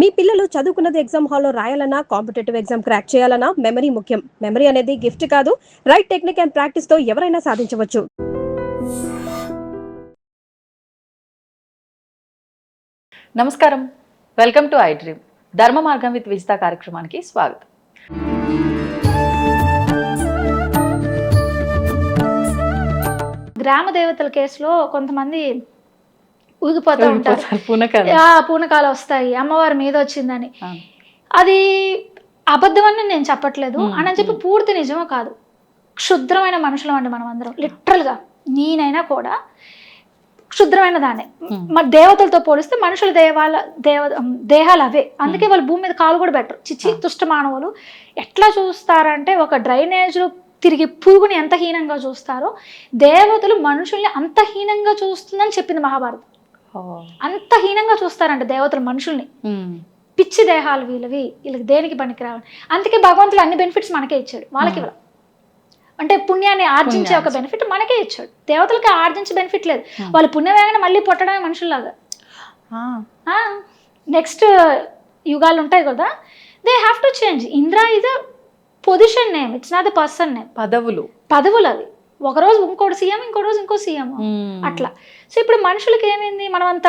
మీ పిల్లలు చదువుకున్నది ఎగ్జామ్ హాల్లో రాయాలన్నా కాంపిటేటివ్ ఎగ్జామ్ క్రాక్ చేయాలన్నా మెమరీ ముఖ్యం. మెమరీ అనేది గిఫ్ట్ కాదు, రైట్ టెక్నిక్ అండ్ ప్రాక్టీస్ తో ఎవరైనా సాధించవచ్చు. నమస్కారం, వెల్కమ్ టు ఐ డ్రీమ్. ధర్మ మార్గం విత్ విజిత కార్యక్రమానికి స్వాగతం. గ్రామ దేవతల కేసులో కొంతమంది ఊగిపోతూ ఉంటారు. పూనకాలు వస్తాయి, అమ్మవారి మీద వచ్చిందని. అది అబద్ధమని నేను చెప్పట్లేదు అని చెప్పి పూర్తి నిజమో కాదు. క్షుద్రమైన మనుషులం అండి మనం అందరం. లిటరల్గా నేనైనా కూడా క్షుద్రమైన దానే. మరి దేవతలతో పోలిస్తే మనుషుల దేహాలు అవే. అందుకే వాళ్ళు భూమి మీద కాలు కూడా పెట్టరు. చిచ్చి దుష్ట మానవులు ఎట్లా చూస్తారంటే, ఒక డ్రైనేజ్లో తిరిగి పురుగుని ఎంత హీనంగా చూస్తారో దేవతలు మనుషుల్ని అంత హీనంగా చూస్తుందని చెప్పింది మహాభారతం. అంత హీనంగా చూస్తారంట దేవతలు మనుషుల్ని. పిచ్చి దేహాలు వీళ్ళకి దేనికి పనికిరావాలి. అందుకే భగవంతుడు అన్ని బెనిఫిట్స్ మనకే ఇచ్చాడు, వాళ్ళకి ఇవ్వాలి. అంటే పుణ్యాన్ని ఆర్జించే ఒక బెనిఫిట్ మనకే ఇచ్చాడు. దేవతలకి ఆర్జించే బెనిఫిట్ లేదు. వాళ్ళు పుణ్యం వేగన మళ్ళీ పుట్టడమే మనుషుల్లాగా. నెక్స్ట్ యుగాలు ఉంటాయి కదా, they have to change. Indra is a position name, it's not the person name. పదవులు అవి. ఒకరోజు ఇంకోటి సీఎం, ఇంకో రోజు ఇంకో సీఎం, అట్లా. సో ఇప్పుడు మనుషులకి ఏమైంది, మనం అంత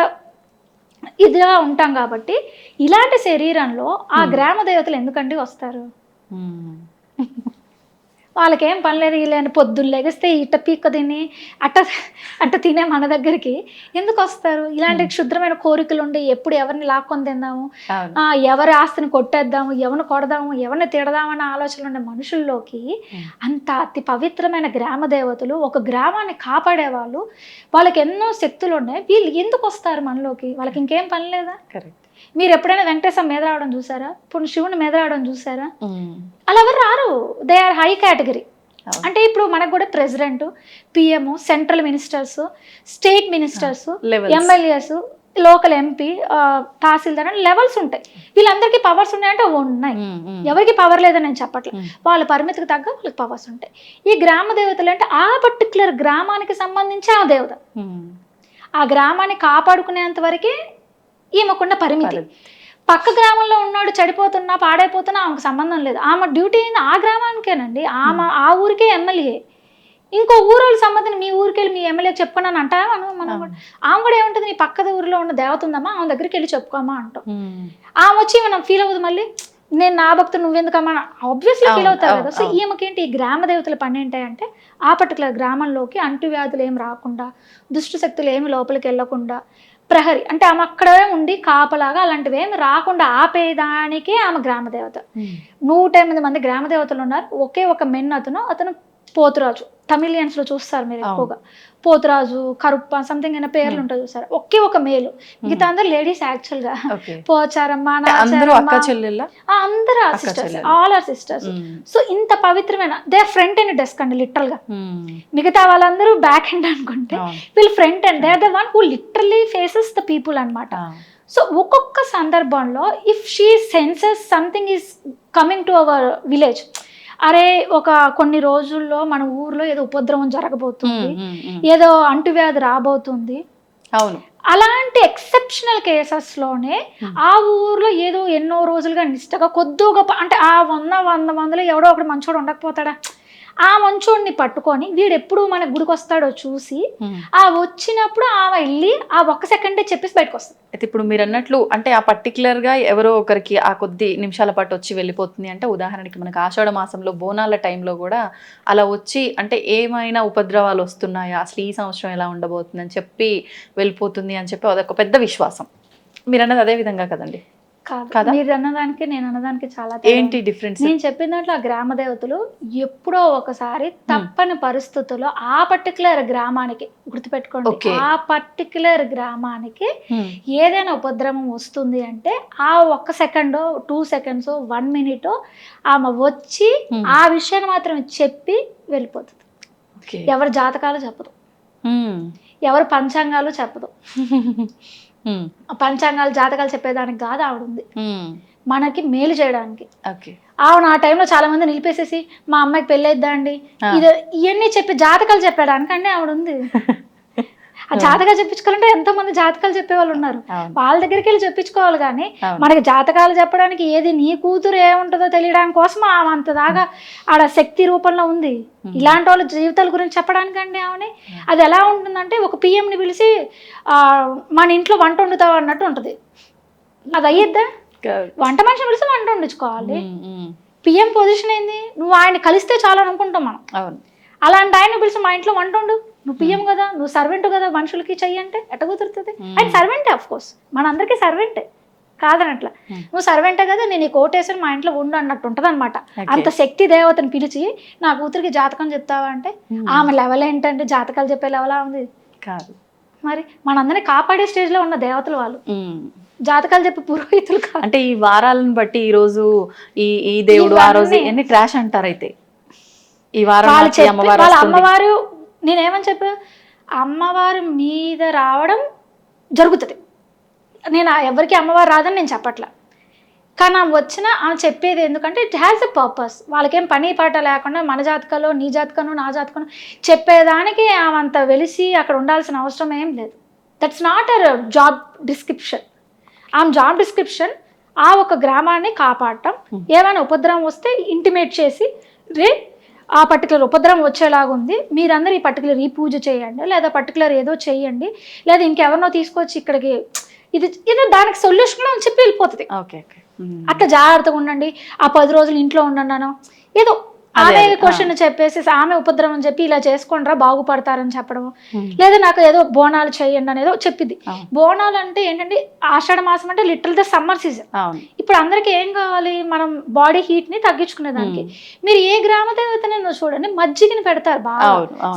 ఇదిగా ఉంటాం కాబట్టి ఇలాంటి శరీరంలో ఆ గ్రామ దేవతలు ఎందుకంటే వస్తారు? వాళ్ళకేం పని లేదు. వీళ్ళని పొద్దున్న లెగిస్తే ఇట్ట పీక్క తిని అట్ట తినే మన దగ్గరికి ఎందుకు వస్తారు? ఇలాంటి క్షుద్రమైన కోరికలు ఉండి ఎప్పుడు ఎవరిని లాక్కొని తిందాము, ఎవరి ఆస్తిని కొట్టేద్దాము, ఎవరిని కొడదాము, ఎవరిని తిడదామన్న ఆలోచనలు ఉండే మనుషుల్లోకి అంత అతి పవిత్రమైన గ్రామ దేవతలు, ఒక గ్రామాన్ని కాపాడేవాళ్ళు, వాళ్ళకి ఎన్నో శక్తులు ఉన్నాయి. వీళ్ళు ఎందుకు వస్తారు మనలోకి? వాళ్ళకి ఇంకేం పని లేదా? కరెక్ట్. మీరు ఎప్పుడైనా వెంకటేశ్వర మీద రావడం చూసారా? ఇప్పుడు శివుని మీద రావడం చూసారా? అలా ఎవరు రారు. They are high category. అంటే ఇప్పుడు మనకు కూడా president, PM, central ministers, state ministers, MLAs, local MP, tehsildar అని లెవెల్స్ ఉంటాయి. వీళ్ళందరికీ పవర్స్ ఉన్నాయంటే ఉన్నాయి. ఎవరికి పవర్ లేదని నేను చెప్పట్లేదు. వాళ్ళ పరిమితికి తగ్గ వాళ్ళకి పవర్స్ ఉంటాయి. ఈ గ్రామ దేవతలు అంటే ఆ పర్టికులర్ గ్రామానికి సంబంధించి ఆ దేవత. ఆ గ్రామాన్ని కాపాడుకునేంత వరకే ఈమెకున్న పరిమితి. పక్క గ్రామంలో ఉన్నాడు చెడిపోతున్నా పాడైపోతున్నా ఆమెకు సంబంధం లేదు. ఆమె డ్యూటీ అయింది ఆ గ్రామానికేనండి. ఆమె ఆ ఊరికే ఎమ్మెల్యే. ఇంకో ఊరోళ్ళ సంబంధించి మీ ఊరికి వెళ్ళి మీ ఎమ్మెల్యేకి చెప్పుకున్నాను అంటారా? మనం కూడా ఆమె కూడా ఏముంటుంది, నీ పక్క ఊరిలో ఉన్న దేవత ఉందమ్మా, ఆమె దగ్గరికి వెళ్ళి చెప్పుకోమా అంటాం. ఆమె వచ్చి మనం ఫీల్ అవుతుంది, మళ్ళీ నేను నా భక్తులు నువ్వెందుకమ్మా ఆబ్వియస్లీ ఫీల్ అవుతారు కదా. సో ఈమెకేంటి, ఈ గ్రామ దేవతల పని ఏంటంటే ఆ పర్టికులర్ గ్రామంలోకి అంటువ్యాధులు ఏమి రాకుండా, దుష్ట శక్తులు ఏమి లోపలికి వెళ్ళకుండా, ప్రహరి అంటే ఆమె అక్కడే ఉండి కాపలాగా అలాంటివి ఏమి రాకుండా ఆపేదానికే ఆమె గ్రామ దేవత. 108 మంది గ్రామ దేవతలు ఉన్నారు. ఒకే ఒక మెన్ అతను పోతురాజు. తమిళియన్స్ లో చూస్తారు మీరు ఎక్కువగా. పోతురాజు, కరుప్ప సంథింగ్ అయిన పేర్లు ఉంటాయి చూసారు. ఒకే ఒక మేలు, మిగతా అందరు లేడీస్. యాక్చువల్ గా పోచారమ్మ, అందరూ sisters, all are sisters. So ఇంత పవిత్రమైన దే ఫ్రంట్ అండ్ డెస్క్ అండి లిటరల్ గా. మిగతా వాళ్ళందరూ బ్యాక్ హ్యాండ్ అనుకుంటే వీళ్ళు front and they are the one who literally faces the people అన్నమాట. సో ఒక్కొక్క సందర్భంలో if she senses something is coming to our village, అరే ఒక కొన్ని రోజుల్లో మన ఊర్లో ఏదో ఉపద్రవం జరగబోతుంది, ఏదో అంటువ్యాధి రాబోతుంది, అవును, అలాంటి ఎక్సెప్షనల్ కేసెస్లోనే ఆ ఊర్లో ఏదో ఎన్నో రోజులుగా నిష్టగా కొద్దిగా అంటే ఆ 100 మందిలో ఎవడో ఒకటి మంచోడు ఉండకపోతాడా, ఆ మంచోడిని పట్టుకొని వీడు ఎప్పుడు మన గుడికి వస్తాడో చూసి ఆ వచ్చినప్పుడు ఆమె వెళ్ళి ఆ 1 సెకండే చెప్పేసి బయటకు వస్తుంది. అయితే ఇప్పుడు మీరు అన్నట్లు అంటే ఆ పర్టికులర్గా ఎవరో ఒకరికి ఆ కొద్ది నిమిషాల పాటు వచ్చి వెళ్ళిపోతుంది. అంటే ఉదాహరణకి మనకు ఆషాఢ మాసంలో బోనాల టైంలో కూడా అలా వచ్చి అంటే ఏమైనా ఉపద్రవాలు వస్తున్నాయా, అసలు ఈ సంవత్సరం ఎలా ఉండబోతుందని చెప్పి వెళ్ళిపోతుంది అని చెప్పి అదొక పెద్ద విశ్వాసం. మీరు అన్నది అదే విధంగా కదండి? కాదు, మీరు అన్నదానికి నేను అన్నదానికి చాలా ఏంటి డిఫరెన్స్? నేను చెప్పిన దాంట్లో ఆ గ్రామ దేవతలు ఎప్పుడో ఒకసారి తప్పని పరిస్థితుల్లో ఆ పర్టికులర్ గ్రామానికి, గుర్తుపెట్టుకోండి, ఆ పర్టికులర్ గ్రామానికి ఏదైనా ఉపద్రవం వస్తుంది అంటే ఆ 1 సెకండో 2 సెకండ్స్ 1 మినిట్ ఆమె వచ్చి ఆ విషయాన్ని మాత్రం చెప్పి వెళ్ళిపోతుంది. ఎవరి జాతకాలు చెప్పదు, ఎవరు పంచాంగాలు చెప్పదు. పంచాంగాలు జాతకాలు చెప్పేదానికి కాదు ఆవిడ ఉంది, మనకి మేలు చేయడానికి. ఆవిడ ఆ టైంలో చాలా మంది నిలిపేసేసి మా అమ్మాయికి పెళ్ళి అయిద్దా అండి ఇవన్నీ చెప్పి జాతకాలు చెప్పడానికి అంటే ఆవిడ ఉంది. ఆ జాతకాలు చెప్పించుకోవాలంటే ఎంతో మంది జాతకాలు చెప్పే వాళ్ళు ఉన్నారు, అవును. వాళ్ళ దగ్గరికి వెళ్ళి చెప్పించుకోవాలి. కానీ అవును. మనకి జాతకాలు చెప్పడానికి ఏది నీ కూతురు ఏముంటుందో తెలియడానికి కోసం ఆమె అంత దాకా ఆడ శక్తి రూపంలో ఉంది. ఇలాంటి వాళ్ళ జీవితాల గురించి చెప్పడానికండి ఆమెని. అది ఎలా ఉంటుందంటే ఒక పిఎంని పిలిచి మన ఇంట్లో వంట వండుతావు అన్నట్టు ఉంటుంది. అది అయ్యిద్దా? వంట మనిషి పిలిచి వంట వండించుకోవాలి. పిఎం పొజిషన్ ఏంది? నువ్వు ఆయన కలిస్తే చాలా అనుకుంటాం మనం. అవును. అలాంటి ఆయన పిలిచి మా ఇంట్లో వంట వండు, నువ్వు పిఎం కదా, నువ్వు సర్వెంట్ కదా, మనుషులకి చెయ్యి అంటే ఎట్ట కుదురుతుంది? ఆయన సర్వెంటే, ఆఫ్ కోర్స్ మనందరికీ సర్వెంటే కాదనట్లా. నువ్వు సర్వెంటే కదా, నేను ఈ కోటేశ్వరి మా ఇంట్లో ఉండు అన్నట్టు ఉంటుంది అనమాట. అంత శక్తి దేవతని పిలిచి నా కూతురికి జాతకం చెప్తావా అంటే ఆమె లెవెల్ ఏంటంటే జాతకాలు చెప్పే లెవెలా ఉంది కాదు. మరి మనందరినీ కాపాడే స్టేజ్ లో ఉన్న దేవతలు వాళ్ళు, జాతకాలు చెప్పే పురోహితులు కాదు. అంటే ఈ వారాలను బట్టి ఈ రోజు ఈ దేవుడు ఆ రోజు ఎన్ని ట్రాష్ అంటారు. అయితే ఈ వారం వాళ్ళ అమ్మవారు, నేనేమని చెప్పా, అమ్మవారు మీద రావడం జరుగుతుంది. నేను ఎవరికి అమ్మవారు రాదని నేను చెప్పట్లా, కానీ ఆమె వచ్చినా ఆమె చెప్పేది ఎందుకంటే ఇట్ హ్యాస్ ఎ పర్పస్. వాళ్ళకేం పని పాట లేకుండా మన జాతకాలో నీ జాతకను నా జాతకను చెప్పేదానికి ఆమె అంత వెలిసి అక్కడ ఉండాల్సిన అవసరం ఏం లేదు. That's not a job description. ఆమె జాబ్ డిస్క్రిప్షన్ ఆ ఒక గ్రామాన్ని కాపాడటం, ఏమైనా ఉపద్రవం వస్తే ఇంటిమేట్ చేసి ఆ పర్టికులర్ ఉపద్రవం వచ్చేలాగా ఉంది, మీరందరూ ఈ పర్టికులర్ ఈ పూజ చేయండి, లేదా పర్టికులర్ ఏదో చేయండి, లేదా ఇంకెవరినో తీసుకొచ్చి ఇక్కడికి ఇది దానికి సొల్యూషన్ అని చెప్పి వెళ్ళిపోతుంది. అట్లా జాగ్రత్తగా ఉండండి, ఆ 10 రోజులు ఇంట్లో ఉండండి ఏదో ఆమె క్వశ్చన్ చెప్పేసి ఆమె ఉపద్రవం చెప్పి ఇలా చేసుకోండిరా బాగుపడతారని చెప్పడం, లేదా నాకు ఏదో బోనాలు చేయండి అనేదో చెప్పింది. బోనాలు అంటే ఏంటంటే ఆషాఢ మాసం అంటే లిటిల్ ద సమ్మర్ సీజన్. ఇప్పుడు అందరికి ఏం కావాలి, మనం బాడీ హీట్ ని తగ్గించుకునే దానికి. మీరు ఏ గ్రామ దేవతనైనా చూడండి, మజ్జిగని పెడతారు బాగా,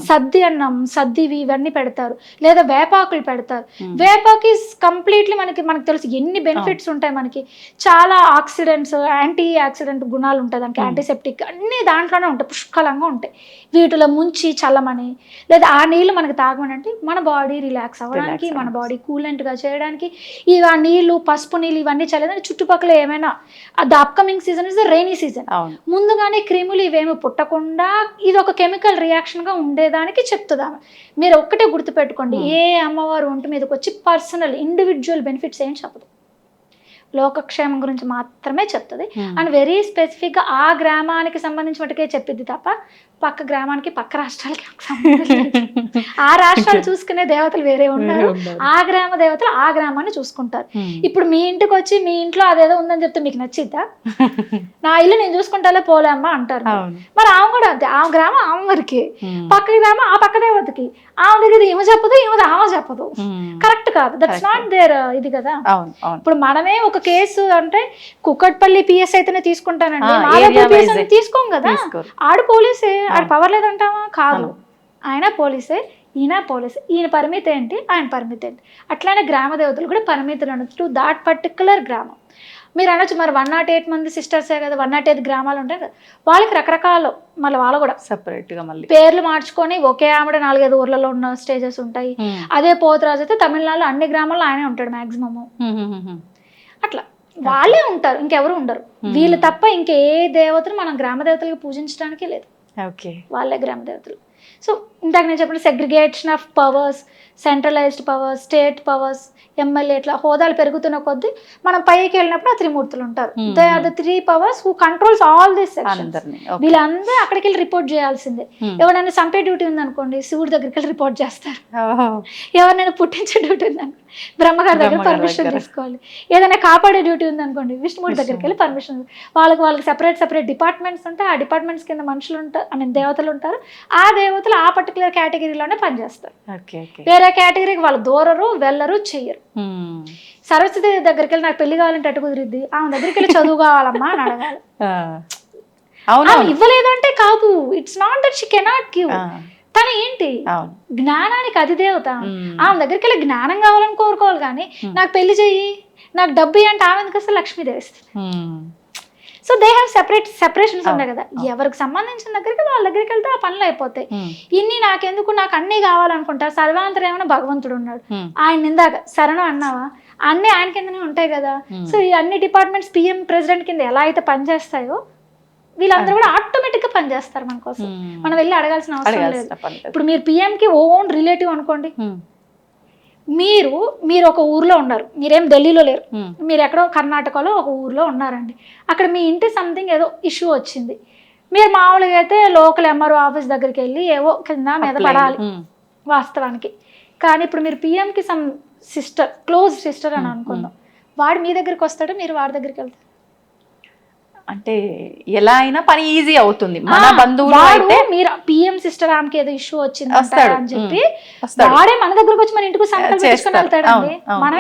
సద్ది అన్నం సద్దివి ఇవన్నీ పెడతారు, లేదా వేపాకులు పెడతారు. వేపాకి కంప్లీట్లీ మనకి తెలుసు ఎన్ని బెనిఫిట్స్ ఉంటాయి. మనకి చాలా ఆక్సిడెంట్స్, యాంటీ ఆక్సిడెంట్ గుణాలు ఉంటాయి దానికి, యాంటీసెప్టిక్ అన్ని దాంట్లోనే ఉంటాయి, పుష్కలంగా ఉంటాయి. వీటిలో ముంచి చల్లమని, లేదా ఆ నీళ్ళు మనకి తాగమని అంటే మన బాడీ రిలాక్స్ అవ్వడానికి, మన బాడీ కూలెంట్గా చేయడానికి. ఇవి ఆ నీళ్ళు, పసుపు నీళ్ళు ఇవన్నీ చల్లేదని చుట్టుపక్కల ఏమైనా the upcoming season is the rainy season, ముందుగానే క్రిములు ఇవేమి పుట్టకుండా ఇది ఒక కెమికల్ రియాక్షన్గా ఉండేదానికి చెప్తుందా. మీరు ఒక్కటే గుర్తుపెట్టుకోండి, ఏ అమ్మవారు ఒంటి మీదకి వచ్చి పర్సనల్ ఇండివిజువల్ బెనిఫిట్స్ ఏం చెప్పదు, లోకక్షేమం గురించి మాత్రమే చెప్తుంది. అండ్ వెరీ స్పెసిఫిక్గా ఆ గ్రామానికి సంబంధించి మటుకే చెప్పిద్ది తప్ప పక్క గ్రామానికి పక్క రాష్ట్రాలకి ఆ రాష్ట్రాలు చూసుకునే దేవతలు వేరే ఉన్నారు, ఆ గ్రామ దేవతలు ఆ గ్రామాన్ని చూసుకుంటారు. ఇప్పుడు మీ ఇంటికి వచ్చి మీ ఇంట్లో అదేదో ఉందని చెప్తే మీకు నచ్చిద్దా? నా ఇల్లు నేను చూసుకుంటాలే పోలే అమ్మ అంటారు. మరి ఆమె కూడా అంతే, ఆ గ్రామం ఆమె వరకే, పక్క గ్రామం ఆ పక్క దేవతకి. ఆమె దగ్గర ఈమె చెప్పదు, ఈమె ఆమె చెప్పదు, కరెక్ట్ కాదు. దట్స్ నాట్ దేర్ ఇది కదా. ఇప్పుడు మనమే ఒక కేసు అంటే కుక్కట్పల్లి పిఎస్ అయితేనే తీసుకుంటానండి, మాదాపూర్ పిఎస్ అని తీసుకోం కదా. ఆడు పోలీసే, ఆడు పవర్ లేదంటావా? కాదు, ఆయన పోలీసే, ఈయన పోలీసే. ఈయన పరిమితి ఏంటి, ఆయన పరిమితి ఏంటి. అట్లానే గ్రామ దేవతలు కూడా పరిమితులు అనొచ్చు టు దాట్ పర్టికులర్ గ్రామం. మీరు అనొచ్చు మరి 108 మంది సిస్టర్సే కదా, 108 గ్రామాలు ఉంటాయి కదా, వాళ్ళకి రకరకాలు మళ్ళీ వాళ్ళు కూడా సెపరేట్గా మళ్ళీ పేర్లు మార్చుకొని ఒకే ఆవిడ 4-5 ఊర్లలో ఉన్న స్టేజెస్ ఉంటాయి. అదే పోతురాజు అయితే తమిళనాడులో అన్ని గ్రామాల్లో ఆయనే ఉంటాడు మ్యాక్సిమము. అట్లా వాళ్ళే ఉంటారు, ఇంకెవరు ఉండరు. వీళ్ళు తప్ప ఇంకే దేవతను మనం గ్రామ దేవతలకు పూజించడానికి లేదు, వాళ్ళే గ్రామ దేవతలు. సో ఇందాక నేను చెప్పిన segregation of powers, centralised powers, state powers, MLA, ఇట్లా హోదాలు పెరుగుతున్న కొద్దీ మనం పైకి వెళ్ళినప్పుడు ఆ త్రిమూర్తులు ఉంటారు. They are the 3 powers who controls all this sections. వీళ్ళందరూ అక్కడికి వెళ్ళి రిపోర్ట్ చేయాల్సిందే. ఎవరైనా చంపే డ్యూటీ ఉందనుకోండి, శివుడి దగ్గరికి వెళ్ళి రిపోర్ట్ చేస్తారు. ఎవరినైనా పుట్టించే డ్యూటీ ఉందనుకోండి, బ్రహ్మగారి దగ్గర పర్మిషన్ తీసుకోవాలి. ఏదైనా కాపాడే డ్యూటీ ఉందనుకోండి, విష్ణుమూర్తి దగ్గరికి వెళ్ళి పర్మిషన్. వాళ్ళకి సెపరేట్ డిపార్ట్మెంట్స్ ఉంటాయి. ఆ డిపార్ట్మెంట్స్ కింద మనుషులు ఉంటారు, ఐ మీన్ దేవతలు ఉంటారు. ఆ దేవతలు ఆ పర్టికులర్ కేటగిరీలోనే పనిచేస్తారు. వేరే కేటగిరీకి వాళ్ళు దూరరు, వెళ్ళరు, చెయ్యరు. సరస్వతి దగ్గరికి వెళ్ళి నాకు పెళ్లి కావాలంటే అటు కుదిరిద్ది, ఆమె దగ్గరికి వెళ్ళి చదువు కావాలమ్మా అని అడగాలి. ఇవ్వలేదు అంటే కాదు, it's not that she cannot give. తను ఏంటి, జ్ఞానానికి అధిదేవత. ఆమె దగ్గరికి వెళ్ళి జ్ఞానం కావాలని కోరుకోవాలి, కానీ నాకు పెళ్లి చెయ్యి, నాకు డబ్బు అంటే ఆమె ఎందుకు వస్తే లక్ష్మీదేవి ఇస్తుంది. సో దే హ్యావ్ సెపరేషన్స్ ఉన్నాయి కదా. ఎవరికి సంబంధించిన దగ్గరికి వాళ్ళ దగ్గరికి వెళ్తే ఆ పనులు అయిపోతాయి. ఇన్ని నాకెందుకు, నాకు అన్నీ కావాలనుకుంటారు. సర్వాంతరం ఏమైనా భగవంతుడు ఉన్నాడు, ఆయన ఇందాక శరణం అన్నావా, అన్నీ ఆయన కిందనే ఉంటాయి కదా. సో ఈ అన్ని డిపార్ట్మెంట్స్ పిఎం ప్రెసిడెంట్ కింద ఎలా అయితే పనిచేస్తాయో వీళ్ళందరూ కూడా ఆటోమేటిక్ గా పనిచేస్తారు మన కోసం. మనం వెళ్ళి అడగాల్సిన అవసరం లేదు. ఇప్పుడు మీరు పిఎం కి ఓన్ రిలేటివ్ అనుకోండి, మీరు ఒక ఊర్లో ఉన్నారు, మీరేం ఢిల్లీలో లేరు, మీరు ఎక్కడో కర్ణాటకలో ఒక ఊర్లో ఉన్నారండి. అక్కడ మీ ఇంటి సంథింగ్ ఏదో ఇష్యూ వచ్చింది. మీరు మామూలుగా అయితే లోకల్ ఎంఆర్ఓ ఆఫీస్ దగ్గరికి వెళ్ళి ఏవో కింద మీద పడాలి వాస్తవానికి. కానీ ఇప్పుడు మీరు పిఎంకి సమ్ సిస్టర్, క్లోజ్ సిస్టర్ అని అనుకుందాం, వాడు మీ దగ్గరికి వస్తాడు, మీరు వాడి దగ్గరికి వెళ్తారు. అంటే ఎలా అయినా పని ఈజీ అవుతుంది. మన బంధువులు అయితే మీరు పిఎం సిస్టర్ ఆమెకి ఏదో ఇష్యూ వచ్చింది అని చెప్పి వాడే మన దగ్గరకు వచ్చి మన ఇంటికి సంతకాలు తీసుకొని వెళ్తాడండి.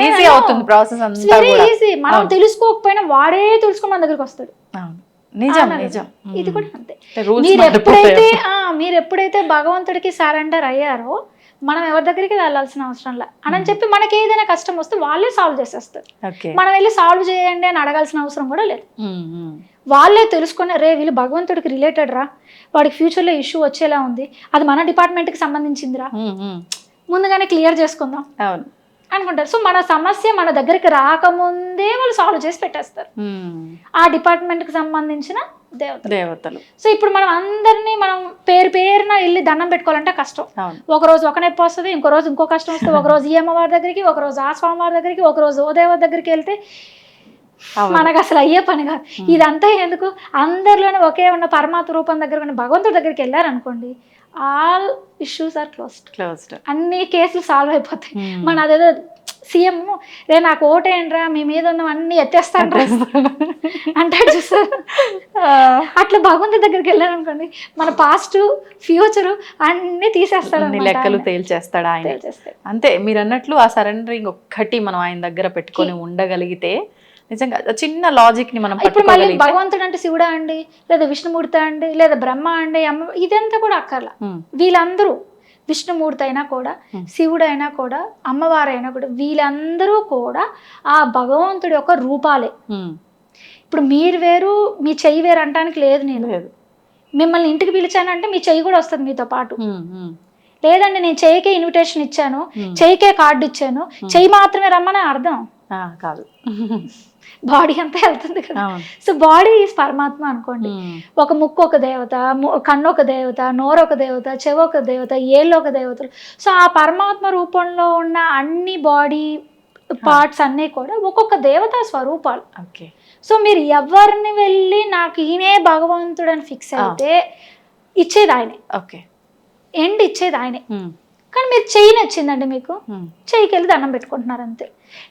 ఈజీ అవుతుంది ప్రాసెస్ అంతా కూడా. ఈజీ. మనం తెలుసుకోకపోయినా వాడే తెలుసుకొని మన దగ్గరకు వస్తాడు. నిజం నిజం. ఇది కూడా అంతే. మీరు ఎప్పుడైతే భగవంతుడికి సరెండర్ అయ్యారో మనం ఎవరి దగ్గరికి వెళ్ళాల్సిన అవసరం లే అని చెప్పి మనకి ఏదైనా కష్టం వస్తే వాళ్ళే సాల్వ్ చేసేస్తారు. మనం వెళ్ళి సాల్వ్ చేయండి అని అడగాల్సిన అవసరం కూడా లేదు. వాళ్ళే తెలుసుకొని రే వీళ్ళు భగవంతుడికి రిలేటెడ్ రా, వాడికి ఫ్యూచర్లో ఇష్యూ వచ్చేలా ఉంది, అది మన డిపార్ట్మెంట్కి సంబంధించిందిరా, ముందుగానే క్లియర్ చేసుకుందాం అనుకుంటారు. సో మన సమస్య మన దగ్గరికి రాకముందే వాళ్ళు సాల్వ్ చేసి పెట్టేస్తారు, ఆ డిపార్ట్మెంట్కి సంబంధించిన దేవతలు. సో ఇప్పుడు మనం అందరినీ మనం పేరున వెళ్ళి దండం పెట్టుకోవాలంటే కష్టం. ఒక రోజు ఒక నొప్పి వస్తుంది, ఇంకో రోజు ఇంకో కష్టం వస్తుంది, ఒక రోజు ఈ అమ్మవారి దగ్గరికి, ఒక రోజు ఆ స్వామివారి దగ్గరికి, ఒక రోజు ఓ దేవత దగ్గరికి వెళ్తే మనకు అసలు అయ్యే పని కాదు. ఇదంతా ఎందుకు, అందరిలోనే ఒకే ఉన్న పరమాత్మ రూపం దగ్గర ఉన్న భగవంతుడి దగ్గరికి వెళ్ళారనుకోండి, ఆల్ ఇష్యూస్ ఆర్ క్లోజ్డ్. అన్ని కేసులు సాల్వ్ అయిపోతాయి. మన అదేదో సీఎం రే నాకు ఓటేయండిరా, మీ మీద ఉన్న అన్ని ఎత్తేస్తాను అంటాడు చూసారు. అట్లా భగవంతుడి దగ్గరికి వెళ్ళారనుకోండి, మన పాస్ట్ ఫ్యూచర్ అన్ని తీసేస్తాడు, లెక్కలు తేల్చేస్తాడు ఆయన. అంతే మీరు అన్నట్లు ఆ సరెండరింగ్ ఒక్కటి మనం ఆయన దగ్గర పెట్టుకొని ఉండగలిగితే నిజంగా చిన్న లాజిక్ ని మనం ఇప్పుడు మళ్ళీ భగవంతుడు అంటే శివుడా అండి, లేదా విష్ణుమూర్తి అండి, లేదా బ్రహ్మ అండి, అమ్మ, ఇదంతా కూడా అక్కర్లా. వీళ్ళందరూ విష్ణుమూర్తి అయినా కూడా, శివుడైనా కూడా, అమ్మవారైనా కూడా, వీళ్ళందరూ కూడా ఆ భగవంతుడి యొక్క రూపాలే. ఇప్పుడు మీరు వేరు మీ చెయ్యి వేరు అంటానికి లేదు. నేను మిమ్మల్ని ఇంటికి పిలిచానంటే మీ చెయ్యి కూడా వస్తుంది మీతో పాటు. లేదండి నేను చెయ్యికే ఇన్విటేషన్ ఇచ్చాను, చెయ్యికే కార్డు ఇచ్చాను, చెయ్యి మాత్రమే రమ్మని అర్థం కాదు, బాడీ అంతా వెళ్తుంది కదా. సో బాడీ ఈజ్ పరమాత్మ అనుకోండి. ఒక ముక్కు ఒక దేవత, కన్ను ఒక దేవత, నోరు ఒక దేవత, చెవి ఒక దేవత, ఏళ్ళు ఒక దేవతలు. సో ఆ పరమాత్మ రూపంలో ఉన్న అన్ని బాడీ పార్ట్స్ అన్నీ కూడా ఒక్కొక్క దేవతా స్వరూపాలు. సో మీరు ఎవరిని వెళ్ళి నాకు ఈయనే భగవంతుడు అని ఫిక్స్ అయితే ఇచ్చేది ఆయనే, ఎండ్ ఇచ్చేది ఆయనే. కానీ మీరు చెయ్యి నచ్చిందండి, మీకు చెయ్యికి వెళ్ళి దండం పెట్టుకుంటున్నారు అంతే.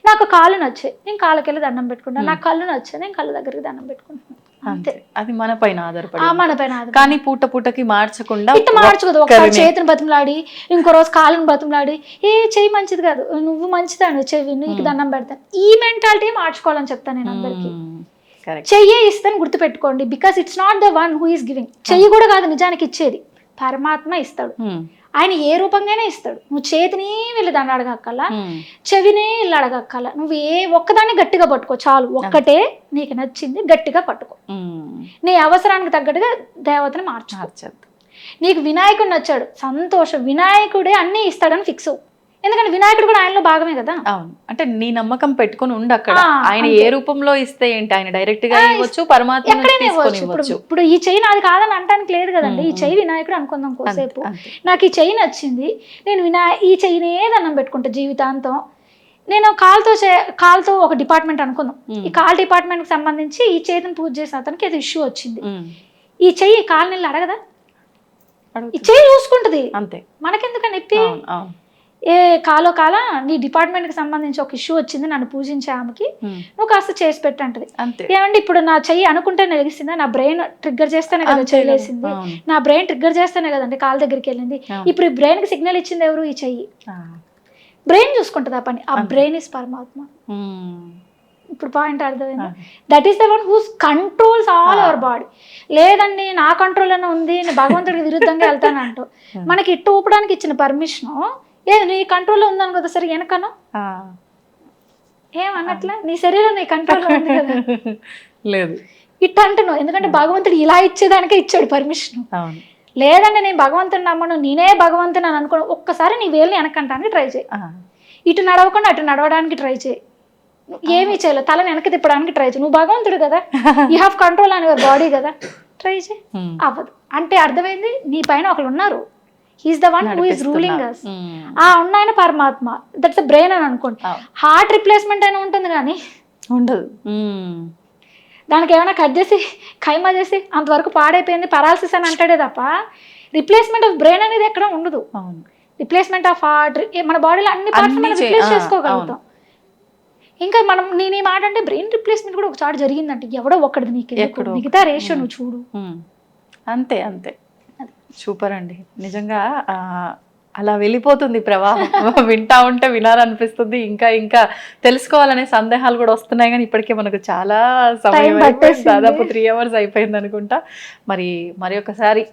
నాకు కాళ్ళు నచ్చాయి, నేను కాళ్ళకి వెళ్ళి దండం పెట్టుకుంటాను. నాకు కళ్ళు నచ్చాయి, నేను కళ్ళు దగ్గరికి దండం పెట్టుకుంటున్నాను అంతే. అది మన పైన ఆధారపడి, మన పైన. కానీ పూటకి మార్చకుండా ఇట్లా మార్చుకోదు. ఒకసారి చేతిని బతిమలాడి, ఇంకో రోజు కాళ్ళని బతిమలాడి, ఏ చెయ్యి మంచిది కాదు, నువ్వు మంచిదాను, చెవి నీకు దండం పెడతాను, ఈ మెంటాలిటీ మార్చుకోవాలని చెప్తాను నేను అందరికి. చెయ్యే ఇస్తాను గుర్తుపెట్టుకోండి, because it's not the one who is giving. చెయ్యి కూడా కాదు నిజానికి ఇచ్చేది, పరమాత్మ ఇస్తాడు. ఆయన ఏ రూపంగానే ఇస్తాడు. నువ్వు చేతిని వెళ్ళి దాన్ని అడగక్కల్లా, చెవిని వెళ్ళి అడగక్కల్లా, నువ్వు ఏ ఒక్కదాన్ని గట్టిగా పట్టుకో చాలు. ఒక్కటే నీకు నచ్చింది గట్టిగా పట్టుకో, నీ అవసరానికి తగ్గట్టుగా దేవతని మార్చు. నీకు వినాయకుడు నచ్చాడు, సంతోషం, వినాయకుడే అన్నీ ఇస్తాడని ఫిక్స్ అవ్వు. ఎందుకంటే వినాయకుడు కూడా ఆయనలో భాగమే కదా. అవును, అంటే నీ నమ్మకం పెట్టుకుని ఉండు అక్కడ. ఆయన ఏ రూపంలో ఇస్తే ఏంటి, ఆయన డైరెక్ట్ గా ఇవ్వచ్చు, పరమాత్మ ఇప్పుడు ఈ చెయ్యి నాది కాదని అంటానికి లేదు కదండి. ఈ చెయ్యి వినాయకుడు అనుకుందాం కోసేపు, నాకు ఈ చెయ్యి నచ్చింది, నేను ఈ చెయ్యినే దండం పెట్టుకుంటా జీవితాంతం. నేను కాలుతో ఒక డిపార్ట్మెంట్ అనుకుందాం, ఈ కాల్ డిపార్ట్మెంట్ కి సంబంధించి ఈ చేతిని పూజ చేసిన అతనికి ఏదో ఇష్యూ వచ్చింది, ఈ చెయ్యి కాలు నీళ్ళు అడగదా, ఈ చెయ్యి చూసుకుంటది అంతే. మనకెందుకని నొప్పి, ఏ కాల నీ డిపార్ట్మెంట్ కి సంబంధించి ఒక ఇష్యూ వచ్చింది, నన్ను పూజించే ఆమెకి నువ్వు కాస్త చేసి పెట్టంటది. ఏమండి ఇప్పుడు నా చెయ్యి అనుకుంటే నెలిగిస్తుందా, నా బ్రెయిన్ ట్రిగ్గర్ చేస్తేనే కదా చేయలేసింది, నా బ్రెయిన్ ట్రిగ్గర్ చేస్తేనే కదండి కాళ్ళ దగ్గరికి వెళ్ళింది. ఇప్పుడు ఈ బ్రెయిన్ కి సిగ్నల్ ఇచ్చింది ఎవరు, ఈ చెయ్యి. బ్రెయిన్ చూసుకుంటుంది ఆ పని, ఆ బ్రెయిన్ ఇస్ పరమాత్మ. ఇప్పుడు పాయింట్ అర్థమైంది. That is the one who's controls all our body. లేదండి నా కంట్రోల్లోనే ఉంది, నేను భగవంతుడికి విరుద్ధంగా వెళ్తానంటూ మనకి ఇట్టు ఊపడానికి ఇచ్చిన పర్మిషన్ ఏది నీ కంట్రోల్లో ఉందని కదా. సరే వెనకను ఏమన్నట్లే, నీ శరీరం నీ కంట్రోల్లో ఉంది కదా, లేదు ఇట్ట అంటున్నావు. ఎందుకంటే భగవంతుడు ఇలా ఇచ్చేదానికే ఇచ్చాడు పర్మిషన్. లేదండి నేను భగవంతుని నమ్మను, నేనే భగవంతుని అని అనుకో, ఒక్కసారి నీ వేలుని వెనకంటానికి ట్రై చేయి, ఇటు నడవకుండా అటు నడవడానికి ట్రై చేయి, ఏమీ చేయలేదు, తలని వెనక్కి తిప్పడానికి ట్రై చేయి. నువ్వు భగవంతుడు కదా, you have control on your body కదా, ట్రై చేయి, అవ్వదు. అంటే అర్థమైంది, నీ పైన ఒకరు ఉన్నారు, he is the one who is ruling us. ఆ ఉన్నాయన పరమాత్మ, దట్స్ ద బ్రెయిన్ అని అనుకోండి. హార్ట్ రిప్లేస్మెంట్ అయినా ఉంటుంది కానీ ఉండదు. దానికి ఏమైనా కట్ చేసి ఖైమా చేసి అంతవరకు పాడైపోయింది పరాలసిస్ అని అంటాడే తప్ప రిప్లేస్మెంట్ ఆఫ్ బ్రెయిన్ అనేది ఎక్కడ ఉండదు. అవును. రిప్లేస్మెంట్ ఆఫ్ హార్ట్, మన బాడీలో అన్ని పార్ట్స్ మనం రిప్లేస్ చేసుకోగలుగుతాం. ఇంకా మనం నేను ఈ మాట అంటే బ్రెయిన్ రిప్లేస్మెంట్ కూడా ఒక చాటు జరిగిందంటే ఎవడో ఒక్కడిది నీకు మిగతా రేషియో నువ్వు చూడు. అంతే అంతే. సూపర్ అండి, నిజంగా అలా వెళ్ళిపోతుంది ప్రవాహం. వింటా ఉంటే వినాలనిపిస్తుంది, ఇంకా ఇంకా తెలుసుకోవాలనే సందేహాలు కూడా వస్తున్నాయి. కానీ ఇప్పటికే మనకు చాలా సమయం అయిపోయింది, దాదాపు 3 hours అయిపోయింది అనుకుంటా. మరి ఒకసారి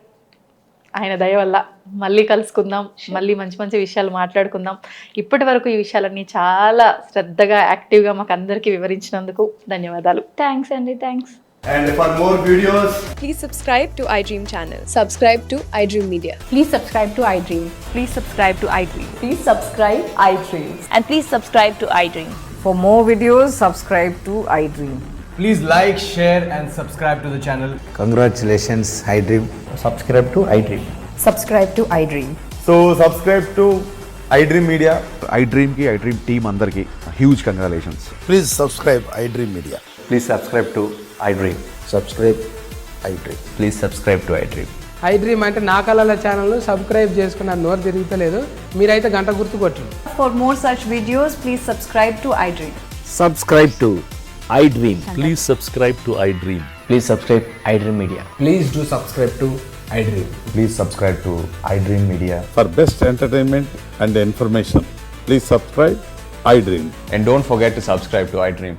ఆయన దయ వల్ల మళ్ళీ కలుసుకుందాం, మళ్ళీ మంచి మంచి విషయాలు మాట్లాడుకుందాం. ఇప్పటి వరకు ఈ విషయాలన్నీ చాలా శ్రద్ధగా యాక్టివ్గా మాకు అందరికీ వివరించినందుకు ధన్యవాదాలు. థ్యాంక్స్ అండి, thanks. And for more videos, Please subscribe to iDream channel. Subscribe to iDream Media. Please subscribe to iDream. Please subscribe to iDream. Please subscribe iDream. And please subscribe to iDream. For more videos, subscribe to iDream. please like, share and subscribe to the channel. Congratulations, iDream. Subscribe to iDream. Subscribe to iDream. So subscribe to iDream Media. iDream team andarki huge congratulations. Please subscribe iDream Media. Please subscribe to iDream. Subscribe iDream. Please subscribe to iDream. iDream అంటే నా కళల ఛానల్ను subscribe చేసుకున్న నోరు తిరుగుతలేదు, మీరైతే గంట గుర్తు కొట్టండి. For more such videos, please subscribe to iDream. Subscribe to iDream. Please subscribe to iDream. Please subscribe iDream Media. Please do subscribe to iDream. Please subscribe to iDream Media. For best entertainment and information, please subscribe iDream. And don't forget to subscribe to iDream.